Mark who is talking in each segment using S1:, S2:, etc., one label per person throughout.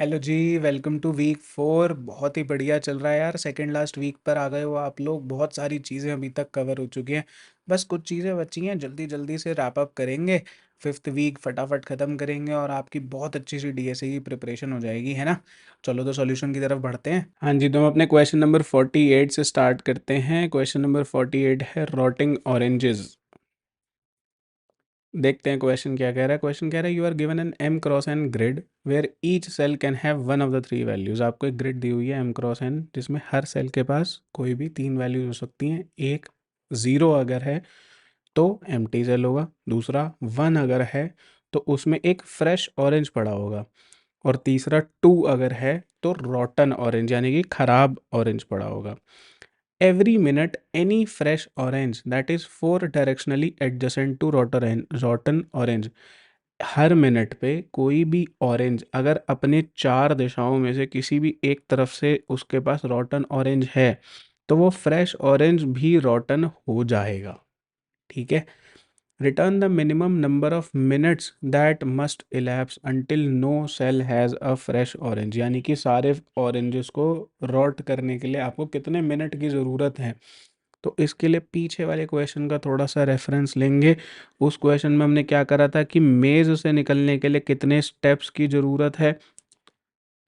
S1: Hello ji. Welcome to week 4। बहुत ही बढ़िया चल रहा है यार। सेकंड लास्ट वीक पर आ गए हो आप लोग। बहुत सारी चीज़ें अभी तक कवर हो चुकी हैं। बस कुछ चीज़ें बची हैं, जल्दी जल्दी से रैप अप करेंगे। फिफ्थ वीक फटाफट ख़त्म करेंगे और आपकी बहुत अच्छी सी डीएसए की प्रिपरेशन हो जाएगी, है ना। चलो तो सॉल्यूशन की तरफ बढ़ते हैं। हाँ जी, तो हम अपने क्वेश्चन नंबर 48 से स्टार्ट करते हैं। क्वेश्चन नंबर 48 है रॉटिंग ऑरेंजेस। देखते हैं क्वेश्चन क्या कह रहा है। क्वेश्चन कह रहा है you are given N M cross N grid where each cell can have one of the three values. आपको एक ग्रिड दी हुई है एम क्रॉस एन, जिसमें हर सेल के पास कोई भी तीन वैल्यूज हो सकती हैं। एक ज़ीरो अगर है तो एम्प्टी सेल होगा, दूसरा वन अगर है तो उसमें एक फ्रेश ऑरेंज पड़ा होगा, और तीसरा टू अगर है तो रॉटन ऑरेंज यानी कि खराब ऑरेंज पड़ा होगा। Every minute, any fresh orange that is four directionally adjacent to rotten orange, her minute पे कोई भी ऑरेंज अगर अपने चार दिशाओं में से किसी भी एक तरफ से उसके पास रॉटन ऑरेंज है तो वो फ्रेश ऑरेंज भी रॉटन हो जाएगा। ठीक है। Return the minimum number of minutes that must elapse until no cell has a fresh orange, यानी कि सारे ऑरेंजेस को रॉट करने के लिए आपको कितने मिनट की ज़रूरत है। तो इसके लिए पीछे वाले क्वेश्चन का थोड़ा सा रेफरेंस लेंगे। उस क्वेश्चन में हमने क्या करा था कि मेज़ से निकलने के लिए कितने स्टेप्स की ज़रूरत है,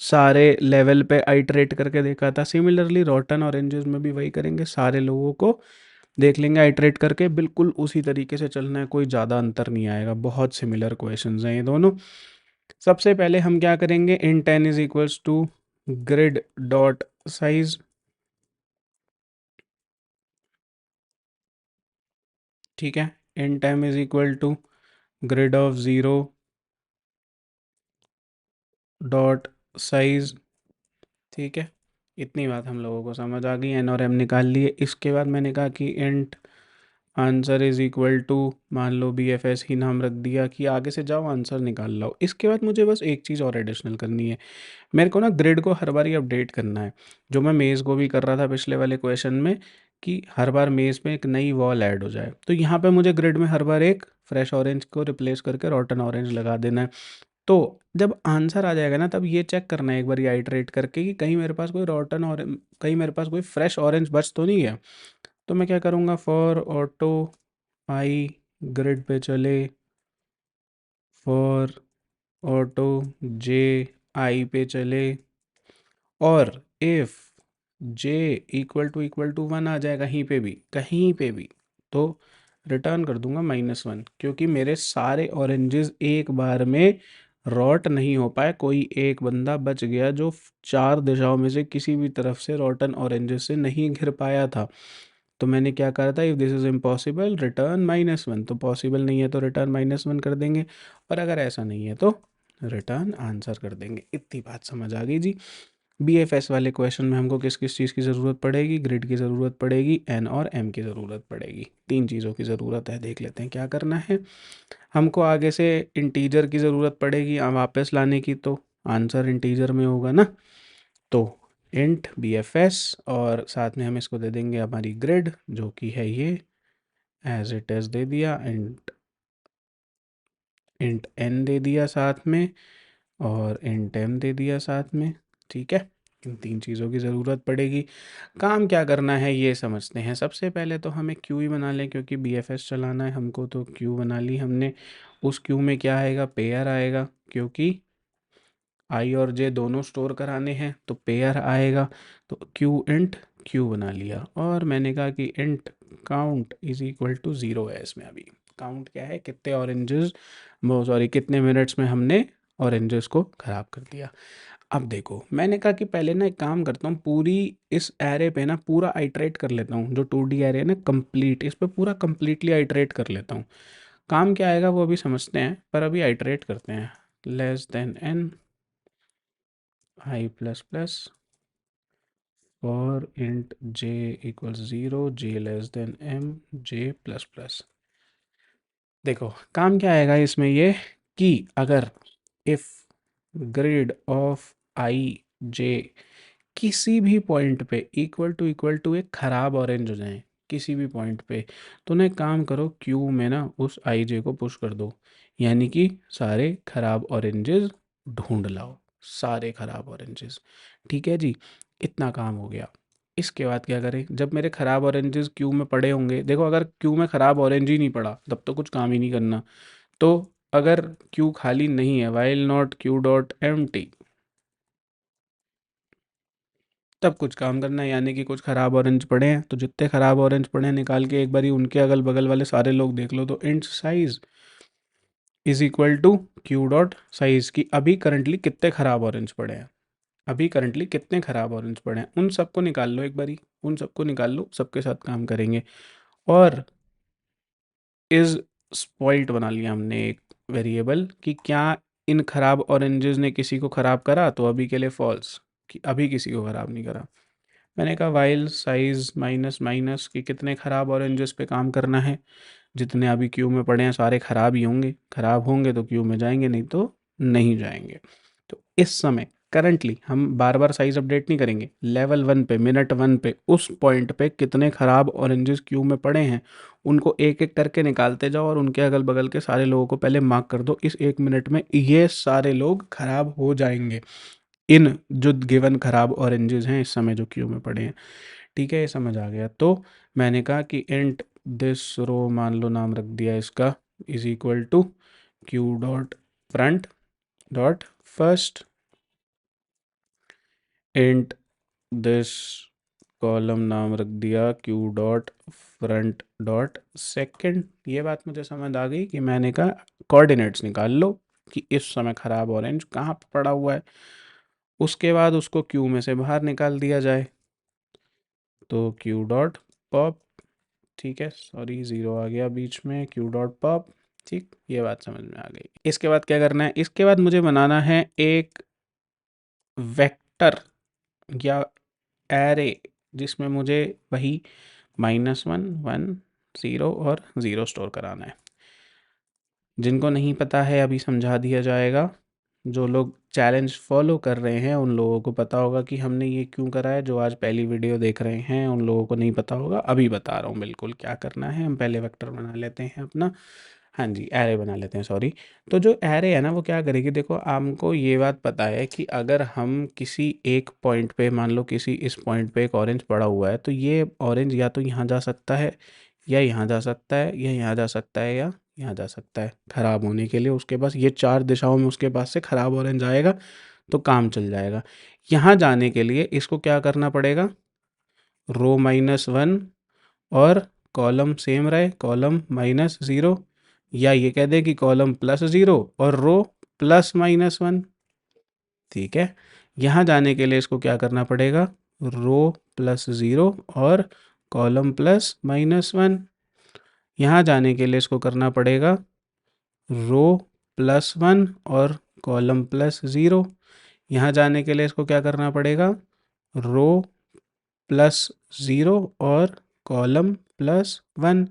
S1: सारे लेवल पे आइटरेट करके देखा था। सिमिलरली रॉटन ऑरेंजेस में भी वही करेंगे, सारे लोगों को देख लेंगे आइटरेट करके। बिल्कुल उसी तरीके से चलना है, कोई ज़्यादा अंतर नहीं आएगा। बहुत सिमिलर क्वेश्चंस हैं ये दोनों। सबसे पहले हम क्या करेंगे, in 10 is equals to grid dot size. ठीक है। In 10 is equal to grid of zero dot size. ठीक है। इतनी बात हम लोगों को समझ आ गई। एन और एम निकाल लिए। इसके बाद मैंने कहा कि int answer is equal to, मान लो बी एफ एस ही नाम रख दिया कि आगे से जाओ आंसर निकाल लो। इसके बाद मुझे बस एक चीज़ और एडिशनल करनी है। मेरे को ना ग्रिड को हर बार ही अपडेट करना है, जो मैं मेज़ को भी कर रहा था पिछले वाले क्वेश्चन में, कि हर बार मेज़ में एक नई वॉल ऐड हो जाए। तो यहाँ पे मुझे ग्रिड में हर बार एक फ्रेश ऑरेंज को रिप्लेस करके रॉटन ऑरेंज लगा देना है। तो जब आंसर आ जाएगा ना, तब ये चेक करना है एक बार आइटरेट करके कि कहीं मेरे पास कोई रॉटन और कहीं मेरे पास कोई फ्रेश ऑरेंज बच तो नहीं है। तो मैं क्या करूँगा, फॉर ऑटो आई ग्रिड पे चले, फॉर ऑटो जे आई पे चले, और if J equal to one आ जाए कहीं पे भी, तो रिटर्न कर दूंगा -1, क्योंकि मेरे सारे ऑरेंजेस एक बार में रॉट नहीं हो पाए। कोई एक बंदा बच गया जो चार दिशाओं में से किसी भी तरफ से रॉटन ऑरेंजेस से नहीं घिर पाया था। तो मैंने क्या करा था, if this is impossible return -1। तो पॉसिबल नहीं है तो रिटर्न -1 कर देंगे, और अगर ऐसा नहीं है तो रिटर्न आंसर कर देंगे। इतनी बात समझ आ गई जी। बीएफएस वाले क्वेश्चन में हमको किस किस चीज़ की ज़रूरत पड़ेगी, ग्रिड की ज़रूरत पड़ेगी, एन और एम की ज़रूरत पड़ेगी। तीन चीज़ों की ज़रूरत है। देख लेते हैं क्या करना है। हमको आगे से इंटीजर की ज़रूरत पड़ेगी वापस लाने की, तो आंसर इंटीजर में होगा ना। तो इंट बीएफएस, और साथ में हम इसको दे देंगे हमारी ग्रिड, जो कि है ये, एज इट एज दे दिया। इंट इंट एन दे दिया साथ में, और इंट एम दे दिया साथ में। ठीक है। इन तीन चीज़ों की ज़रूरत पड़ेगी। काम क्या करना है ये समझते हैं। सबसे पहले तो हमें क्यू ही बना लें, क्योंकि बीएफएस चलाना है हमको। तो क्यू बना ली हमने। उस क्यू में क्या आएगा, पेयर आएगा, क्योंकि आई और जे दोनों स्टोर कराने हैं तो पेयर आएगा। तो क्यू इंट क्यू बना लिया, और मैंने कहा कि int count is equal to zero है। इसमें अभी काउंट क्या है, कितने ऑरेंजेस, वो सॉरी कितने मिनट्स में हमने ऑरेंजेस को ख़राब कर दिया। अब देखो, मैंने कहा कि पहले ना एक काम करता हूँ, पूरी इस एरे पे ना पूरा आइटरेट कर लेता हूँ। जो 2D एरे है ना कंप्लीट, इस पे पूरा कंप्लीटली आइटरेट कर लेता हूँ। काम क्या आएगा वो अभी समझते हैं, पर अभी आइटरेट करते हैं। Less than N I plus plus for int J equals zero, J less than M, J plus plus. देखो काम क्या आएगा इसमें, ये कि अगर if grid of I J किसी भी पॉइंट पे इक्वल टू एक ख़राब ऑरेंज हो जाए किसी भी पॉइंट पे, तो ना एक काम करो, क्यू में ना उस आई जे को पुश कर दो, यानी कि सारे ख़राब ऑरेंजेस ढूंढ लाओ। सारे खराब ऑरेंजेस। ठीक है जी, इतना काम हो गया। इसके बाद क्या करें, जब मेरे खराब ऑरेंजेस क्यू में पड़े होंगे, देखो अगर क्यू में खराब ऑरेंज ही नहीं पड़ा तब तो कुछ काम ही नहीं करना। तो अगर क्यू खाली नहीं है, while not Q dot empty, तब कुछ काम करना है, यानी कि कुछ खराब ऑरेंज पड़े हैं तो जितने खराब ऑरेंज पड़े हैं निकाल के एक बारी उनके अगल बगल वाले सारे लोग देख लो। तो int size is equal to Q dot size की अभी करंटली कितने खराब ऑरेंज पड़े हैं, अभी करंटली कितने खराब ऑरेंज पड़े हैं उन सबको निकाल लो एक बारी, उन सबको निकाल लो, सबके साथ काम करेंगे। और इज स्पॉइल्ट बना लिया हमने एक वेरिएबल कि क्या इन खराब ऑरेंजेस ने किसी को ख़राब करा, तो अभी के लिए फॉल्स कि अभी किसी को ख़राब नहीं करा। मैंने कहा वाइल साइज माइनस माइनस कि कितने ख़राब ऑरेंजेस पे काम करना है, जितने अभी क्यू में पड़े हैं सारे ख़राब ही होंगे, ख़राब होंगे तो क्यू में जाएंगे, नहीं तो नहीं जाएंगे। तो इस समय करंटली हम बार बार साइज अपडेट नहीं करेंगे, लेवल 1 पे मिनट 1 पे उस पॉइंट पे कितने ख़राब ऑरेंजेस क्यू में पड़े हैं उनको एक एक करके निकालते जाओ और उनके अगल बगल के सारे लोगों को पहले मार्क कर दो, इस 1 मिनट में ये सारे लोग ख़राब हो जाएंगे, इन जो गिवन ख़राब ऑरेंजेस हैं इस समय जो क्यू में पड़े हैं। ठीक है, ये समझ आ गया। तो मैंने कहा कि इंट दिस रो, मान लो नाम रख दिया इसका, is equal to Q dot front dot first, int this column नाम रख दिया Q dot front dot second. ये बात मुझे समझ आ गई कि मैंने कहा कोऑर्डिनेट्स निकाल लो कि इस समय ख़राब ऑरेंज कहाँ पे पड़ा हुआ है, उसके बाद उसको क्यू में से बाहर निकाल दिया जाए। तो क्यू डॉट पॉप, ठीक है, सॉरी ज़ीरो आ गया बीच में, क्यू डॉट पॉप। ठीक, ये बात समझ में आ गई। इसके बाद क्या करना है, इसके बाद मुझे बनाना है एक वेक्टर या एरे जिसमें मुझे वही -1 1 0 और 0 स्टोर कराना है। जिनको नहीं पता है अभी समझा दिया जाएगा, जो लोग चैलेंज फॉलो कर रहे हैं उन लोगों को पता होगा कि हमने ये क्यों करा है, जो आज पहली वीडियो देख रहे हैं उन लोगों को नहीं पता होगा, अभी बता रहा हूँ बिल्कुल क्या करना है। हम पहले वेक्टर बना लेते हैं अपना, हाँ जी एरे बना लेते हैं, सॉरी। तो जो एरे है ना वो क्या करेगी, देखो आपको ये बात पता है कि अगर हम किसी एक पॉइंट पे, मान लो किसी इस पॉइंट पे एक ऑरेंज पड़ा हुआ है, तो ये ऑरेंज या तो यहाँ जा सकता है या यहाँ जा सकता है या यहाँ जा सकता है या यहाँ जा सकता है ख़राब होने के लिए, उसके पास ये 4 दिशाओं में उसके पास से ख़राब ऑरेंज आएगा तो काम चल जाएगा। यहाँ जाने के लिए इसको क्या करना पड़ेगा, रो -1 और कॉलम सेम रहे, कॉलम -0, या ये कह दे कि कॉलम +0 और रो +-1। ठीक है, यहाँ जाने के लिए इसको क्या करना पड़ेगा, रो +0 और कॉलम +-1। यहाँ जाने के लिए इसको करना पड़ेगा रो +1 और कॉलम +0। यहाँ जाने के लिए इसको क्या करना पड़ेगा, रो +0 और कॉलम +1।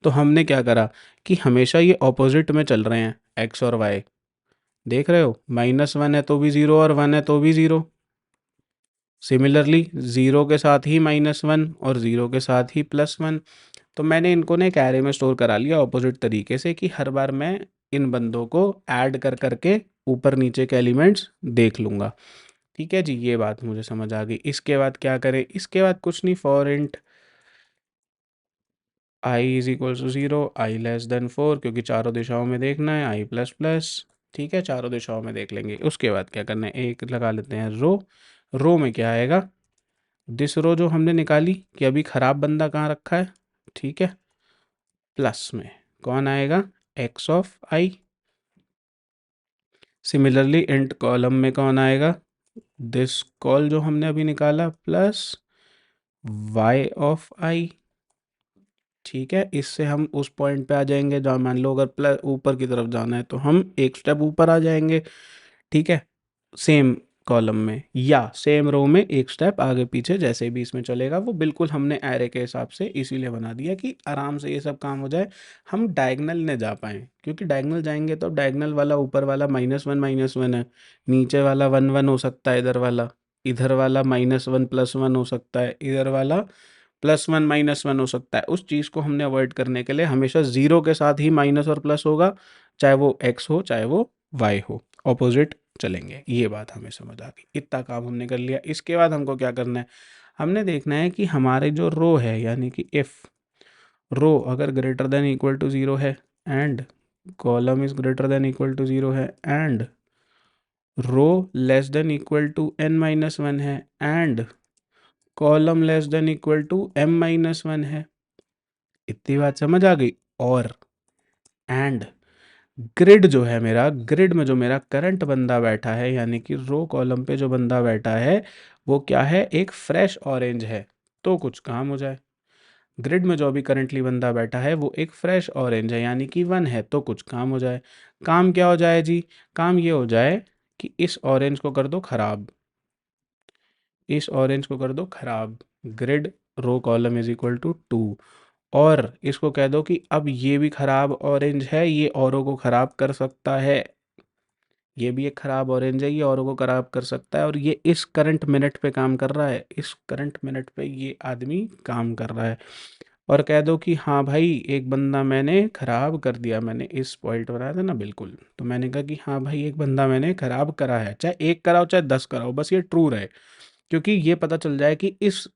S1: तो हमने क्या करा कि हमेशा ये ऑपोजिट में चल रहे हैं एक्स और वाई, देख रहे हो, -1 है तो भी 0 और 1 है तो भी 0। सिमिलरली 0 के साथ ही -1 और 0 के साथ ही +1। तो मैंने इनको ना एक एरे में स्टोर करा लिया ऑपोजिट तरीके से कि हर बार मैं इन बंदों को ऐड कर करके ऊपर नीचे के एलिमेंट्स देख लूँगा। ठीक है जी, ये बात मुझे समझ आ गई। इसके बाद क्या करें, इसके बाद कुछ नहीं, for int I is equals to 0, I less than 4, क्योंकि चारों दिशाओं में देखना है, आई प्लस प्लस। ठीक है, चारों दिशाओं में देख लेंगे। उसके बाद क्या करना है, एक लगा लेते हैं रो, रो में क्या आएगा, दिस रो जो हमने निकाली कि अभी ख़राब बंदा कहाँ रखा है, ठीक है, प्लस में कौन आएगा, x of I. Similarly int column में कौन आएगा, दिस कॉल जो हमने अभी निकाला प्लस वाई ऑफ आई। ठीक है, इससे हम उस पॉइंट पे आ जाएंगे जहाँ मान लो अगर प्लस ऊपर की तरफ जाना है तो हम एक स्टेप ऊपर आ जाएंगे। ठीक है, सेम कॉलम में या सेम रो में एक स्टेप आगे पीछे जैसे भी इसमें चलेगा, वो बिल्कुल हमने एरे के हिसाब से इसीलिए बना दिया कि आराम से ये सब काम हो जाए, हम डायगनल ने जा पाएँ, क्योंकि डायगनल जाएंगे तो डायगनल वाला ऊपर वाला -1 है, नीचे वाला 1 1 हो सकता है, इधर वाला -1 +1 हो सकता है, इधर वाला +1 -1 हो सकता है। उस चीज़ को हमने अवॉइड करने के लिए हमेशा 0 के साथ ही माइनस और प्लस होगा, चाहे वो एक्स हो चाहे वो वाई हो, ऑपोजिट चलेंगे। ये बात हमें समझ आ गई, इतना काम हमने कर लिया। इसके बाद हमको क्या करना है, हमने देखना है कि हमारे जो रो है यानी कि इफ़ रो अगर greater than equal to zero है and column is greater than equal to zero है and row less than equal to n minus one है and column less than equal to m minus one है। इतनी बात समझ आ गई। और and grid जो है मेरा, ग्रिड में जो मेरा करंट बंदा बैठा है यानी कि रो कॉलम पे जो बंदा बैठा है वो क्या है, एक फ्रेश ऑरेंज है, तो कुछ काम हो जाए। ग्रिड में जो अभी करंटली बंदा बैठा है वो एक फ्रेश ऑरेंज है यानी कि वन है, तो कुछ काम हो जाए। काम क्या हो जाए जी, काम ये हो जाए कि इस ऑरेंज को कर दो खराब, इस ऑरेंज को कर दो खराब। Grid row column is equal to two. और इसको कह दो कि अब ये भी खराब ऑरेंज है, ये औरों को खराब कर सकता है, ये भी एक खराब ऑरेंज है, ये औरों को खराब कर सकता है, और ये इस करंट मिनट पे काम कर रहा है, इस करंट मिनट पे ये आदमी काम कर रहा है। और कह दो कि हाँ भाई एक बंदा मैंने खराब कर दिया, मैंने इस पॉइंट बनाया था ना बिल्कुल, तो मैंने कहा कि हाँ भाई एक बंदा मैंने खराब करा है, चाहे एक कराओ चाहे 10 कराओ, बस ये ट्रू रहे, क्योंकि ये पता चल जाए कि इस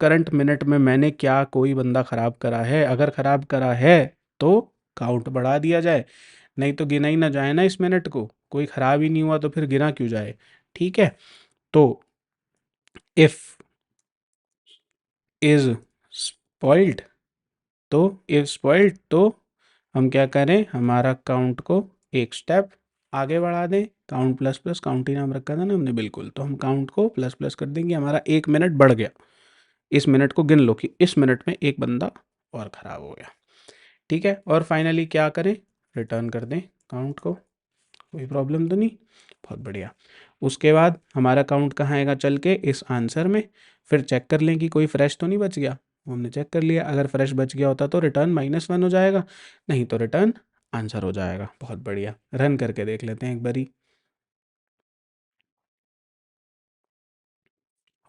S1: करंट मिनट में मैंने क्या कोई बंदा खराब करा है। अगर खराब करा है तो काउंट बढ़ा दिया जाए, नहीं तो गिना ही ना जाए ना इस मिनट को, कोई खराब ही नहीं हुआ तो फिर गिना क्यों जाए। ठीक है, तो इफ इज स्पॉइल्ड, तो इफ स्पॉइल्ड तो हम क्या करें, हमारा काउंट को एक स्टेप आगे बढ़ा दें। काउंट प्लस प्लस, काउंट ही नाम रखा था ना हमने, बिल्कुल, तो हम काउंट को प्लस प्लस कर देंगे, हमारा एक मिनट बढ़ गया। इस मिनट को गिन लो कि इस मिनट में एक बंदा और ख़राब हो गया। ठीक है, और फाइनली क्या करें, रिटर्न कर दें काउंट को, कोई प्रॉब्लम तो नहीं, बहुत बढ़िया। उसके बाद हमारा काउंट कहाँ आएगा चल के, इस आंसर में। फिर चेक कर लें कि कोई फ्रेश तो नहीं बच गया, हमने चेक कर लिया, अगर फ्रेश बच गया होता तो रिटर्न माइनस वन हो जाएगा, नहीं तो रिटर्न आंसर हो जाएगा। बहुत बढ़िया, रन करके देख लेते हैं एक बारी।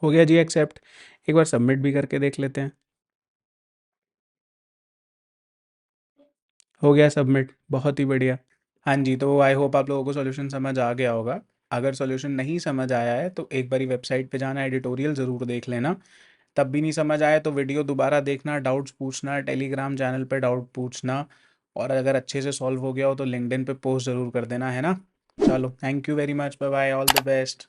S1: हो गया जी एक्सेप्ट, एक बार सबमिट भी करके देख लेते हैं। हो गया सबमिट, बहुत ही बढ़िया। हाँ जी, तो आई होप आप लोगों को सॉल्यूशन समझ आ गया होगा। अगर सॉल्यूशन नहीं समझ आया है तो एक बारी वेबसाइट पे जाना, एडिटोरियल ज़रूर देख लेना। तब भी नहीं समझ आया तो वीडियो दोबारा देखना, डाउट्स पूछना, टेलीग्राम चैनल पे डाउट पूछना, और अगर अच्छे से सॉल्व हो गया हो तो लिंक्डइन पे पोस्ट ज़रूर कर देना, है ना। चलो, thank you very much, bye bye, all the best.